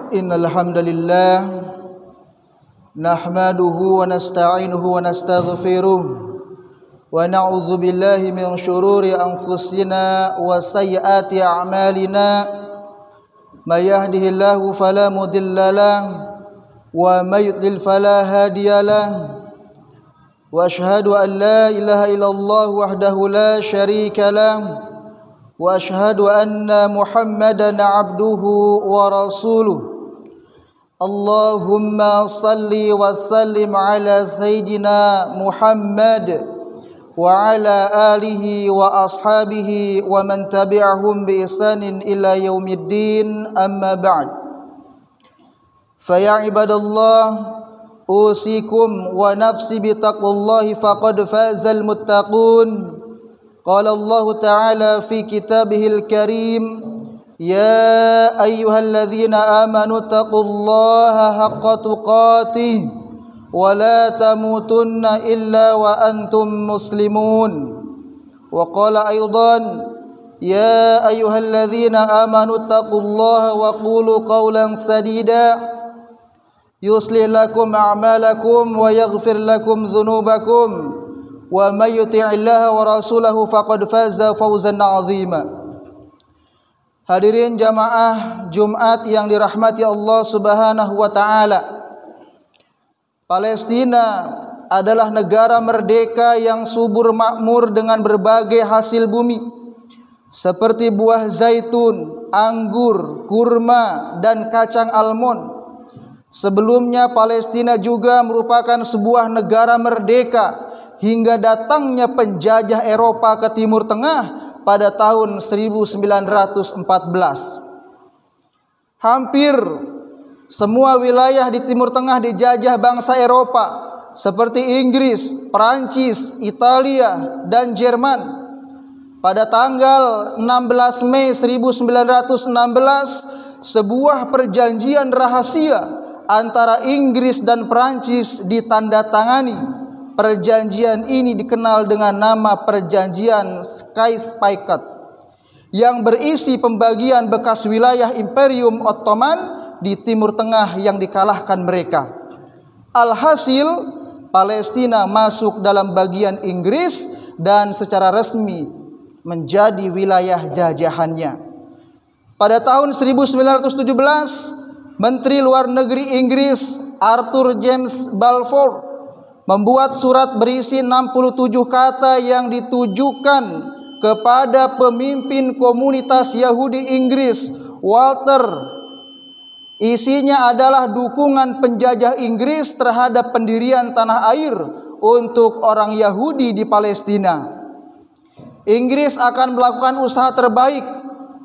Innal hamdalillah nahmaduhu wa nasta'inuhu wa nastaghfiruh wa na'udzu billahi min shururi anfusina wa sayyiati a'malina may yahdihillahu fala mudilla lahu wa may yudlil fala hadiya lahu wa asyhadu an la ilaha illallah wahdahu la syarika lahu wa asyhadu anna Muhammadan 'abduhu wa rasuluh. Allahumma salli wa sallim ala sayyidina Muhammad wa ala alihi wa ashabihi wa man tabi'ahum bi ihsanin ila yaumiddin, amma ba'd. Fa ya ibadallah, usikum wa nafsi bi taqwallahi faqad fazal muttaqun. Qala Allah ta'ala fi kitabihil karim, ya ayyuhalladzina amanu taqullaha haqqa tuqatih wa la tamutunna illa wa antum muslimun. Wa qala aidan, ya ayyuhalladzina amanu taqullaha wa qulu qawlan sadida yuslih lakum a'malakum wa yaghfir lakum dhunubakum wa may yuti'illaha wa rasulahu faqad faza fawzan 'azima. Hadirin jamaah Jumat yang dirahmati Allah Subhanahu wa taala. Palestina adalah negara merdeka yang subur makmur dengan berbagai hasil bumi seperti buah zaitun, anggur, kurma dan kacang almond. Sebelumnya Palestina juga merupakan sebuah negara merdeka hingga datangnya penjajah Eropa ke Timur Tengah pada tahun 1914. Hampir semua wilayah di Timur Tengah dijajah bangsa Eropa seperti Inggris, Perancis, Italia, dan Jerman. Pada tanggal 16 Mei 1916, sebuah perjanjian rahasia antara Inggris dan Perancis ditandatangani. Perjanjian ini dikenal dengan nama Perjanjian Sykes-Picot yang berisi pembagian bekas wilayah Imperium Ottoman di Timur Tengah yang dikalahkan mereka. Alhasil, Palestina masuk dalam bagian Inggris dan secara resmi menjadi wilayah jajahannya. Pada tahun 1917, Menteri Luar Negeri Inggris Arthur James Balfour membuat surat berisi 67 kata yang ditujukan kepada pemimpin komunitas Yahudi Inggris, Walter. Isinya adalah dukungan penjajah Inggris terhadap pendirian tanah air untuk orang Yahudi di Palestina. Inggris akan melakukan usaha terbaik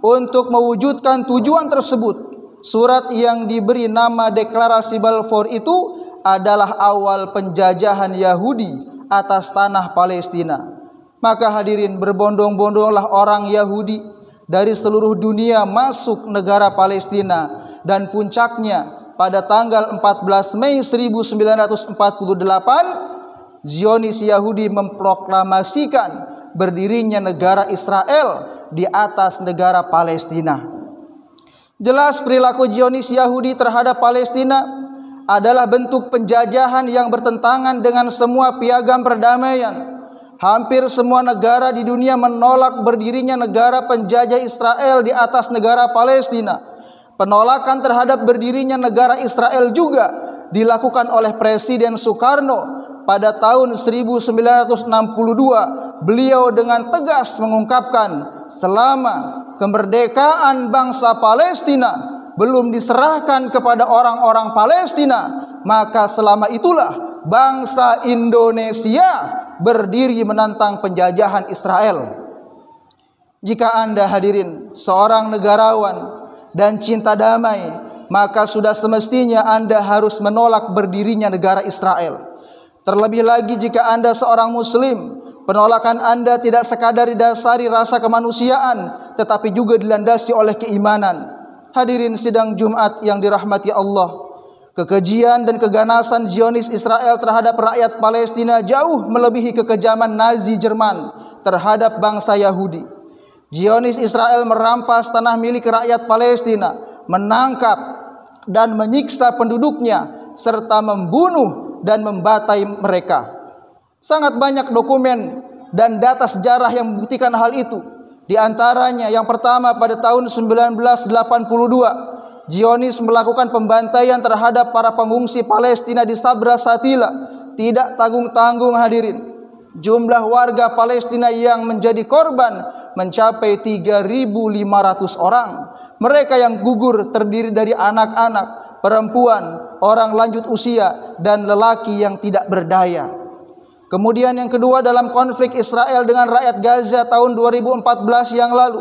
untuk mewujudkan tujuan tersebut. Surat yang diberi nama Deklarasi Balfour itu adalah awal penjajahan Yahudi atas tanah Palestina. Maka hadirin, berbondong-bondonglah orang Yahudi dari seluruh dunia masuk negara Palestina, dan puncaknya pada tanggal 14 Mei 1948 Zionis Yahudi memproklamasikan berdirinya negara Israel di atas negara Palestina. Jelas perilaku Zionis Yahudi terhadap Palestina adalah bentuk penjajahan yang bertentangan dengan semua piagam perdamaian. Hampir semua negara di dunia menolak berdirinya negara penjajah Israel di atas negara Palestina. Penolakan terhadap berdirinya negara Israel juga dilakukan oleh Presiden Soekarno pada tahun 1962. Beliau dengan tegas mengungkapkan, selama kemerdekaan bangsa Palestina belum diserahkan kepada orang-orang Palestina, maka selama itulah bangsa Indonesia berdiri menantang penjajahan Israel. Jika Anda hadirin seorang negarawan dan cinta damai, maka sudah semestinya Anda harus menolak berdirinya negara Israel. Terlebih lagi jika Anda seorang muslim, penolakan Anda tidak sekadar didasari rasa kemanusiaan, tetapi juga dilandasi oleh keimanan. Hadirin sidang Jumat yang dirahmati Allah, kekejian dan keganasan Zionis Israel terhadap rakyat Palestina jauh melebihi kekejaman Nazi Jerman terhadap bangsa Yahudi. Zionis Israel merampas tanah milik rakyat Palestina, menangkap, dan menyiksa penduduknya serta membunuh dan membantai mereka. Sangat banyak dokumen dan data sejarah yang membuktikan hal itu. Di antaranya yang pertama, pada tahun 1982 Zionis melakukan pembantaian terhadap para pengungsi Palestina di Sabra Shatila. Tidak tanggung-tanggung hadirin. Jumlah warga Palestina yang menjadi korban mencapai 3.500 orang. Mereka yang gugur terdiri dari anak-anak, perempuan, orang lanjut usia, dan lelaki yang tidak berdaya. Kemudian yang kedua, dalam konflik Israel dengan rakyat Gaza tahun 2014 yang lalu,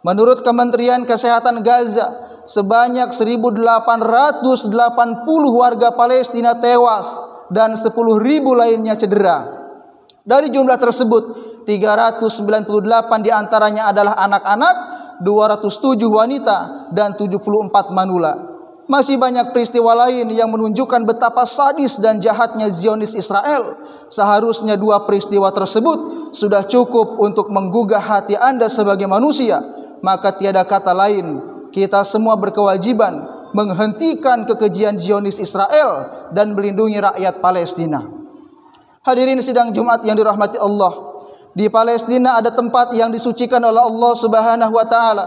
menurut Kementerian Kesehatan Gaza, sebanyak 1.880 warga Palestina tewas dan 10.000 lainnya cedera. Dari jumlah tersebut, 398 diantaranya adalah anak-anak, 207 wanita, dan 74 manula. Masih banyak peristiwa lain yang menunjukkan betapa sadis dan jahatnya Zionis Israel. Seharusnya dua peristiwa tersebut sudah cukup untuk menggugah hati Anda sebagai manusia. Maka tiada kata lain, kita semua berkewajiban menghentikan kekejian Zionis Israel dan melindungi rakyat Palestina. Hadirin sidang Jumat yang dirahmati Allah, di Palestina ada tempat yang disucikan oleh Allah Subhanahu wa taala,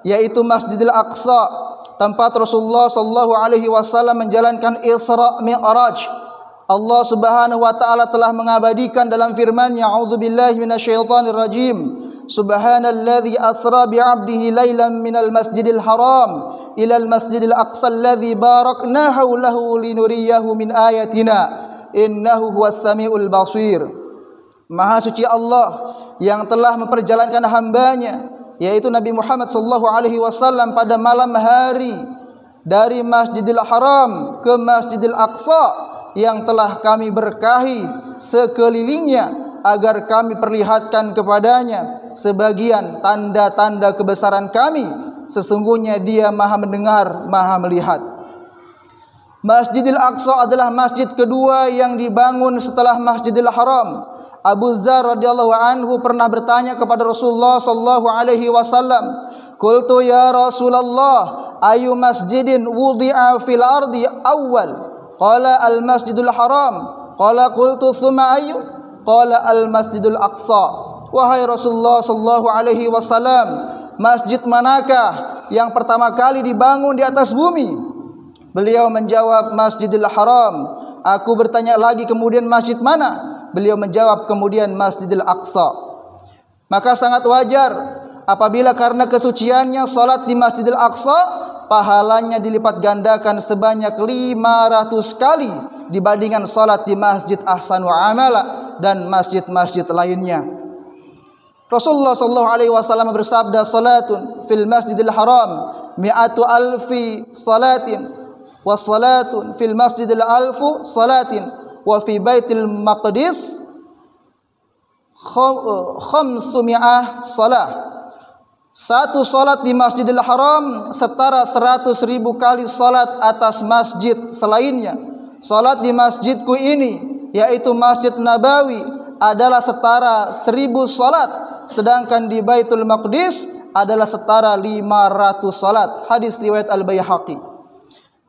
yaitu Masjidil Aqsa, tempat Rasulullah sallallahu alaihi wasallam menjalankan Isra Mi'raj. Allah Subhanahu wa taala telah mengabadikan dalam firman-Nya, a'udzubillahi minasyaitonir rajim. Subhanalladzi asra bi'abdihi lailan minal masjidil haram ilal masjidil aqsa alladzi barakna haulahu linuriyahu min ayatina innahu huwas samiul basir. Maha suci Allah yang telah memperjalankan hambanya, yaitu Nabi Muhammad sallallahu alaihi wasallam, pada malam hari dari Masjidil Haram ke Masjidil Aqsa yang telah kami berkahi sekelilingnya, agar kami perlihatkan kepadanya sebagian tanda-tanda kebesaran kami. Sesungguhnya Dia Maha mendengar, Maha melihat. Masjidil Aqsa adalah masjid kedua yang dibangun setelah Masjidil Haram. Abu Dzar radhiyallahu anhu pernah bertanya kepada Rasulullah sallallahu alaihi wasallam, "Qultu ya Rasulullah, ayu masjidin wudi'a fil ardi awwal?" Qala al-Masjidul Haram. Qala qultu thumma ayu? Qala al-Masjidul Aqsa. Wahai Rasulullah sallallahu alaihi wasallam, masjid manakah yang pertama kali dibangun di atas bumi? Beliau menjawab, Masjidil Haram. Aku bertanya lagi, kemudian masjid mana? Beliau menjawab, kemudian Masjidil Aqsa. Maka sangat wajar apabila karena kesuciannya salat di Masjidil Aqsa pahalanya dilipat gandakan sebanyak 500 kali dibandingkan salat di Masjid Ahsanu Amala dan masjid-masjid lainnya. Rasulullah sallallahu alaihi wasallam bersabda, "Salatun fil Masjidil Haram mi'atu alfi salatin, wa salatun fil Masjidil alfu salatin, wa fi Baitil Maqdis khamsumi'ah salah." Satu salat di Masjidil Haram setara 100.000 kali salat atas masjid selainnya. Salat di masjidku ini, yaitu Masjid Nabawi, adalah setara 1.000 salat, sedangkan di Baitul Maqdis adalah setara 500 salat. Hadis riwayat Al-Baihaqi.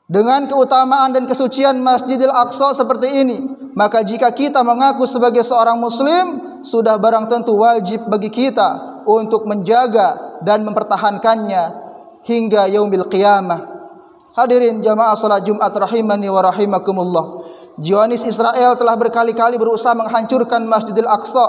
Dengan keutamaan dan kesucian Masjidil Aqsa seperti ini, maka jika kita mengaku sebagai seorang muslim, sudah barang tentu wajib bagi kita untuk menjaga dan mempertahankannya hingga yaumil qiyamah. Hadirin jamaah salat Jumat rahimani wa rahimakumullah. Zionis Israel telah berkali-kali berusaha menghancurkan Masjidil Aqsa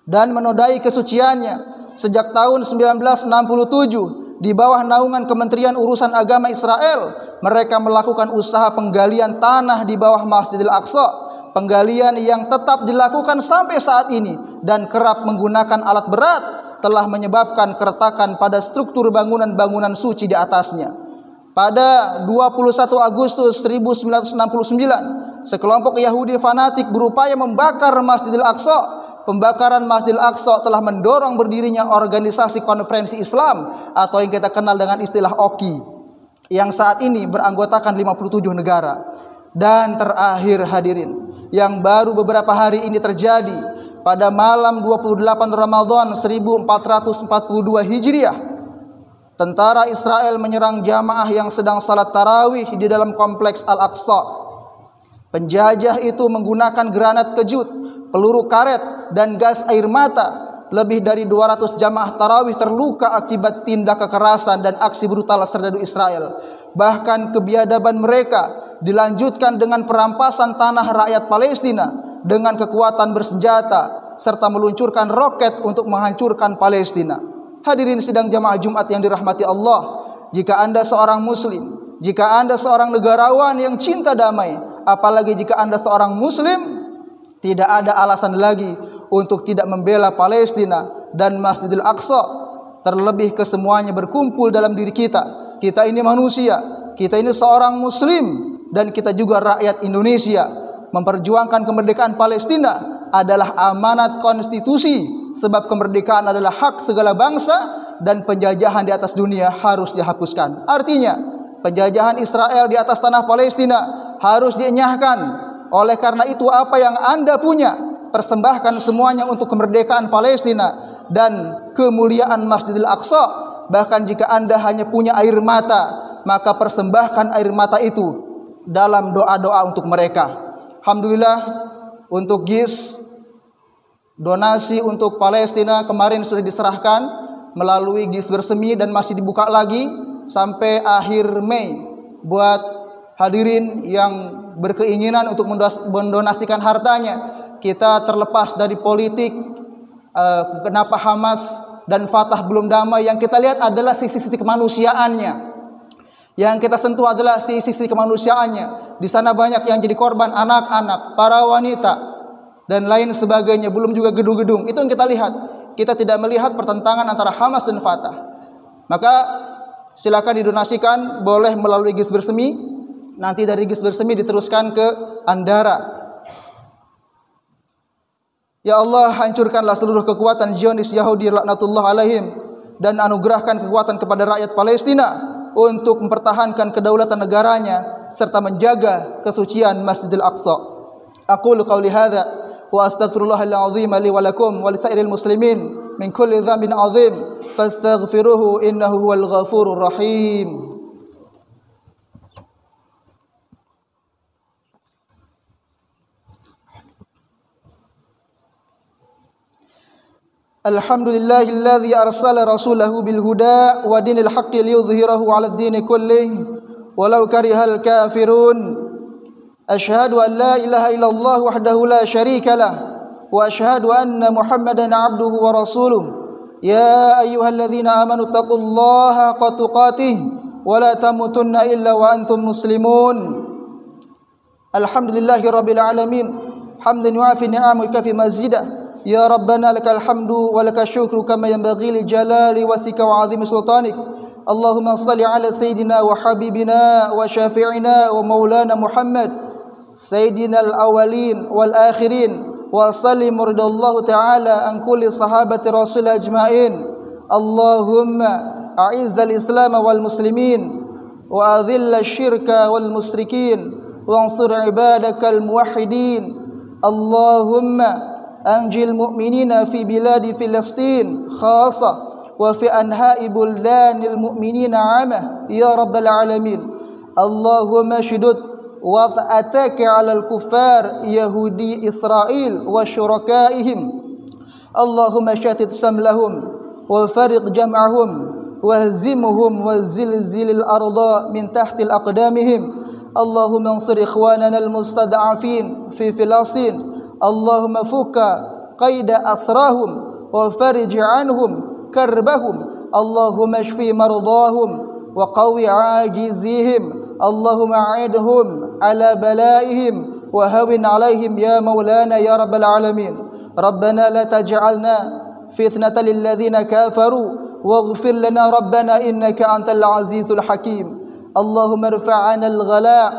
dan menodai kesuciannya. Sejak tahun 1967 di bawah naungan Kementerian Urusan Agama Israel, mereka melakukan usaha penggalian tanah di bawah Masjidil Aqsa. Penggalian yang tetap dilakukan sampai saat ini dan kerap menggunakan alat berat telah menyebabkan keretakan pada struktur bangunan-bangunan suci di atasnya. Pada 21 Agustus 1969, sekelompok Yahudi fanatik berupaya membakar Masjidil Aqsa. Pembakaran Masjidil Aqsa telah mendorong berdirinya Organisasi Konferensi Islam atau yang kita kenal dengan istilah OKI, yang saat ini beranggotakan 57 negara. Dan terakhir hadirin, yang baru beberapa hari ini terjadi pada malam 28 Ramadan 1442 Hijriah, Tentara Israel menyerang jamaah yang sedang salat tarawih di dalam kompleks Al-Aqsa. Penjajah itu menggunakan granat kejut, peluru karet, dan gas air mata. Lebih dari 200 jamaah tarawih terluka akibat tindak kekerasan dan aksi brutal serdadu Israel. Bahkan kebiadaban mereka dilanjutkan dengan perampasan tanah rakyat Palestina dengan kekuatan bersenjata serta meluncurkan roket untuk menghancurkan Palestina. Hadirin sidang jamaah Jumat yang dirahmati Allah, jika Anda seorang muslim, jika Anda seorang negarawan yang cinta damai, apalagi jika Anda seorang muslim, tidak ada alasan lagi untuk tidak membela Palestina dan Masjidil Aqsa. Terlebih kesemuanya berkumpul dalam diri kita. Kita ini manusia, kita ini seorang muslim, dan kita juga rakyat Indonesia. Memperjuangkan kemerdekaan Palestina adalah amanat konstitusi, sebab kemerdekaan adalah hak segala bangsa dan penjajahan di atas dunia harus dihapuskan. Artinya, penjajahan Israel di atas tanah Palestina harus dienyahkan. Oleh karena itu, apa yang Anda punya, persembahkan semuanya untuk kemerdekaan Palestina dan kemuliaan Masjidil Aqsa. Bahkan jika Anda hanya punya air mata, maka persembahkan air mata itu dalam doa-doa untuk mereka. Alhamdulillah, untuk GIS, donasi untuk Palestina kemarin sudah diserahkan melalui GIS Bersemi dan masih dibuka lagi sampai akhir Mei buat hadirin yang berkeinginan untuk mendonasikan hartanya. Kita terlepas dari politik, kenapa Hamas dan Fatah belum damai. Yang kita lihat adalah sisi-sisi kemanusiaannya. Yang kita sentuh adalah sisi kemanusiaannya. Di sana banyak yang jadi korban, anak-anak, para wanita, dan lain sebagainya. Belum juga gedung-gedung. Itu yang kita lihat. Kita tidak melihat pertentangan antara Hamas dan Fatah. Maka silakan didonasikan, boleh melalui GIS Bersemi. Nanti dari GIS Bersemi diteruskan ke Andara. Ya Allah, hancurkanlah seluruh kekuatan Zionis Yahudi laknatullah alaihim, dan anugerahkan kekuatan kepada rakyat Palestina untuk mempertahankan kedaulatan negaranya serta menjaga kesucian Masjidil Aqsa. Aqulu qawli hadza wa astaghfirullahal azim li wa lakum wa lisairil muslimin min kulli dhanbin azim fastaghfiruhu innahu huwal ghafurur rahim. Alhamdulillahilladzi arsala rasulahu bil huda wa dinil haqqi liyudhhirahu 'alad dini kullih walau karihal kafirun. Asyhadu an la ilaha illallah wahdahu la syarika lah wa asyhadu anna Muhammadan 'abduhu wa rasuluh. Ya ayyuhalladzina amanu taqullaha haqqa tuqatih wa la tamutunna illa wa antum muslimun. Alhamdulillahirabbil alamin hamdan yu'afi ni'amaka fi mazidah. Ya Rabbana lakal hamdu wa lakal syukru kama yanbaghi li jalali wasika wa azimi sultanik. Allahumma salli ala sayyidina wa habibina wa syafi'ina wa maulana Muhammad sayyidina al-awwalin wal akhirin wa sallim ridallahu ta'ala an kulli sahabati rasul ajma'in. Allahumma a'izzal islam wal muslimin wa adhilla syirka wal musyrikin wa ansur ibadakal muwahhidin. Allahumma أنجي المؤمنين في بلاد فلسطين خاصة وفي أنحاء بلدان المؤمنين عامة يا رب العالمين. اللهم اشدد وطأتك على الكفار يهودي إسرائيل وشركائهم. اللهم شتت شملهم وفرق جمعهم واهزمهم وزلزل الأرض من تحت الأقدامهم. اللهم انصر إخواننا المستضعفين في فلسطين. اللهم فك قيد أسراهم وفرج عنهم كربهم. اللهم اشف مرضاهم وقوي عاجزيهم. اللهم أعدهم على بلائهم وهون عليهم يا مولانا يا رب العالمين. ربنا لا تجعلنا فتنة للذين كفروا واغفر لنا ربنا إنك أنت العزيز الحكيم. اللهم ارفع عنا الغلاء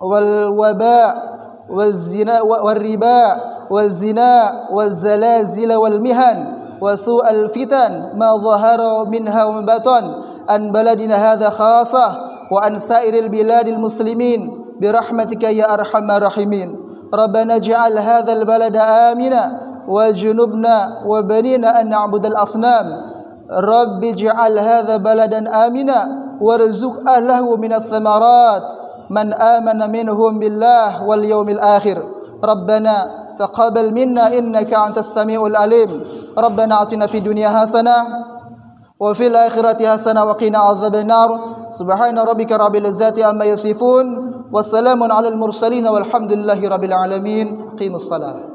والوباء والزنا والربا والزنا والزلازل والمهن وسوء الفتن ما ظهر منها وما بطن عن بلدنا هذا خاصة وعن سائر البلاد المسلمين برحمتك يا أرحم الراحمين. ربنا اجعل هذا البلد آمنا وجنبنا وبنينا أن نعبد الأصنام. Rabbi ij'al hadha baladan amina warzuq ahlahu minats thamarat man amana minhum billah wal yawmil akhir. Rabbana taqabbal minna innaka antas samiul alim. Rabbana atina fid dunya hasanah wa fil akhirati hasanah wa qina adzabannar. Subhana rabbika rabbil izzati amma yasifun. Wassalamun alal mursalin walhamdulillahi rabbil alamin. Qimus salat.